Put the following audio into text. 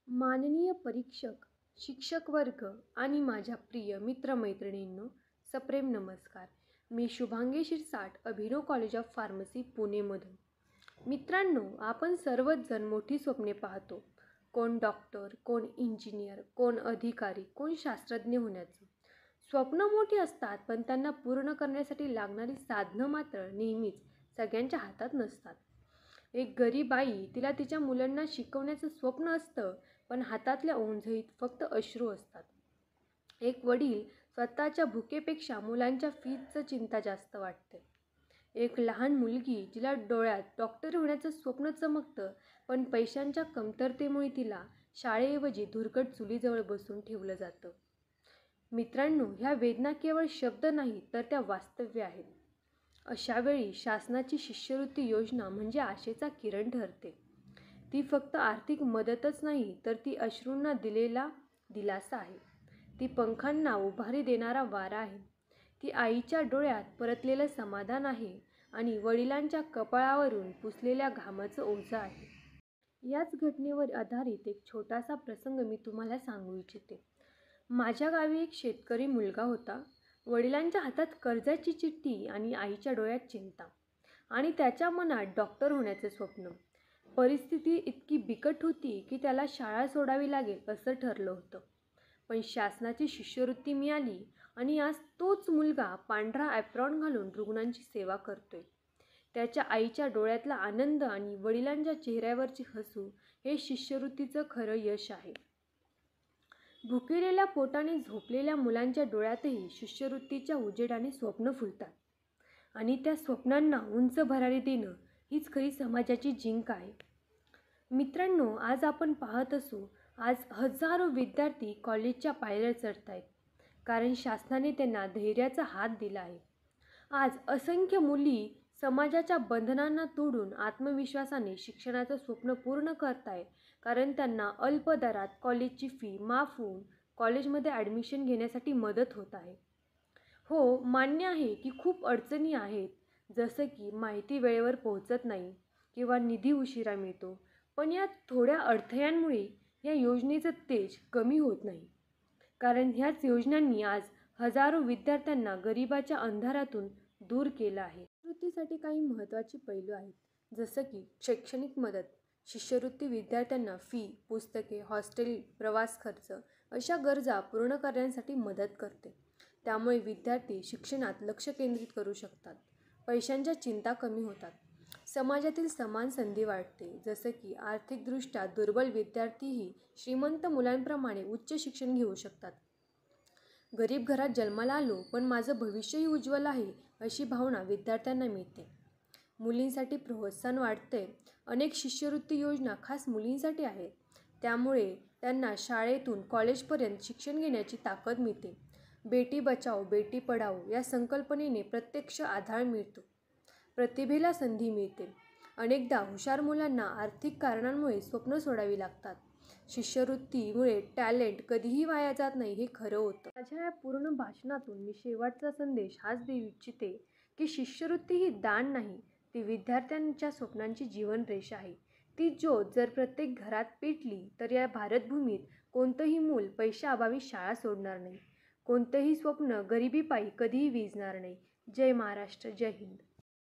माननीय परीक्षक, शिक्षक वर्ग आणि माझ्या प्रिय मित्रमैत्रिणींनो, सप्रेम नमस्कार. मी शुभांगी शिरसाट, अभिनव कॉलेज ऑफ फार्मसी, पुणेमधून. मित्रांनो, आपण सर्वच जण मोठी स्वप्ने पाहतो. कोण डॉक्टर, कोण इंजिनियर, कोण अधिकारी, कोण शास्त्रज्ञ होण्याचं. स्वप्न मोठी असतात, पण त्यांना पूर्ण करण्यासाठी लागणारी साधनं मात्र नेहमीच सगळ्यांच्या हातात नसतात. एक गरीब आई, तिला तिच्या मुलांना शिकवण्याचं स्वप्न असतं, पण हातातल्या ओंजळीत फक्त अश्रू असतात. एक वडील, स्वतःच्या भुकेपेक्षा मुलांच्या फीजचं चिंता जास्त वाटते. एक लहान मुलगी, जिला डोळ्यात डॉक्टर होण्याचं स्वप्न चमकतं, पण पैशांच्या कमतरतेमुळे तिला शाळेऐवजी धुरकट चुलीजवळ बसून ठेवलं जातं. मित्रांनो, ह्या वेदना केवळ शब्द नाहीत, तर त्या वास्तव्य आहेत. अशावेळी शासनाची शिष्यवृत्ती योजना म्हणजे आशेचा किरण ठरते. ती फक्त आर्थिक मदतच नाही, तर ती अश्रूंना दिलेला दिलासा आहे. ती पंखांना उभारी देणारा वारा आहे. ती आईच्या डोळ्यात परतलेलं समाधान आहे आणि वडिलांच्या कपाळावरून पुसलेल्या घामाचं ओझं आहे. याच घटनेवर आधारित एक छोटासा प्रसंग मी तुम्हाला सांगू इच्छिते. माझ्या गावी एक शेतकरी मुलगा होता. वडिलांच्या हातात कर्जाची चिठ्ठी आणि आईच्या डोळ्यात चिंता आणि त्याच्या मनात डॉक्टर होण्याचं स्वप्न. परिस्थिती इतकी बिकट होती की त्याला शाळा सोडावी लागेल असं ठरलं होतं. पण शासनाची शिष्यवृत्ती मिळाली आणि आज तोच मुलगा पांढरा ॲप्रॉन घालून रुग्णांची सेवा करतोय. त्याच्या आईच्या डोळ्यातला आनंद आणि वडिलांच्या चेहऱ्यावरची हसू हे शिष्यवृत्तीचं खरं यश आहे. भुकेलेल्या पोटाने झोपलेल्या मुलांच्या डोळ्यातही शिष्यवृत्तीच्या उजेडाने स्वप्न फुलतात आणि त्या स्वप्नांना उंच भरारी देणं हीच खरी समाजाची जिंक आहे. मित्रांनो, आज आपण पाहत असू, आज हजारो विद्यार्थी कॉलेजच्या पायऱ्या चढत आहेत, कारण शासनाने त्यांना धैर्याचा हात दिला आहे. आज असंख्य मुली समाजाच्या बंधनांना तोडून आत्मविश्वासाने शिक्षणाचं स्वप्न पूर्ण करतायत, कारण त्यांना अल्प दरात कॉलेजची फी माफ होऊन कॉलेजमध्ये ॲडमिशन घेण्यासाठी मदत होत आहे. हो, मान्य आहे की खूप अडचणी आहेत, जसं की माहिती वेळेवर पोहोचत नाही किंवा निधी उशिरा मिळतो, पण या थोड्या अडथळ्यांमुळे या योजनेचं तेज कमी होत नाही, कारण ह्याच योजनांनी आज हजारो विद्यार्थ्यांना गरिबाच्या अंधारातून दूर केलं आहे. शिष्यवृत्तीसाठी काही महत्त्वाची पैलू आहेत, जसं की शैक्षणिक मदत. शिष्यवृत्ती विद्यार्थ्यांना फी, पुस्तके, हॉस्टेल, प्रवास खर्च अशा गरजा पूर्ण करण्यासाठी मदत करते. त्यामुळे विद्यार्थी शिक्षणात लक्ष केंद्रित करू शकतात. पैशांच्या चिंता कमी होतात. समाजातील समान संधी वाढते, जसं की आर्थिकदृष्ट्या दुर्बल विद्यार्थीही श्रीमंत मुलांप्रमाणे उच्च शिक्षण घेऊ शकतात. गरीब घरात जन्माला आलो, पण माझं भविष्यही उज्ज्वल आहे अशी भावना विद्यार्थ्यांना मिळते. मुलींसाठी प्रोत्साहन वाढते. अनेक शिष्यवृत्ती योजना खास मुलींसाठी आहेत, त्यामुळे त्यांना शाळेतून कॉलेजपर्यंत शिक्षण घेण्याची ताकद मिळते. बेटी बचाओ बेटी पढाओ या संकल्पनेने प्रत्यक्ष आधार मिळतो. प्रतिभेला संधी मिळते. अनेकदा हुशार मुलांना आर्थिक कारणांमुळे स्वप्न सोडावी लागतात. शिष्यवृत्तीमुळे टॅलेंट कधीही वाया जात नाही, हे खरं होतं. माझ्या या पूर्ण भाषणातून मी शेवटचा संदेश हाच देऊ इच्छिते की शिष्यवृत्ती ही दान नाही, ती विद्यार्थ्यांच्या स्वप्नांची जीवनरेषा आहे. ती ज्योत जर प्रत्येक घरात पेटली, तर या भारतभूमीत कोणतंही मूल पैशाअभावी शाळा सोडणार नाही. कोणतंही स्वप्न गरिबीपायी कधीही विझणार नाही. जय महाराष्ट्र, जय हिंद.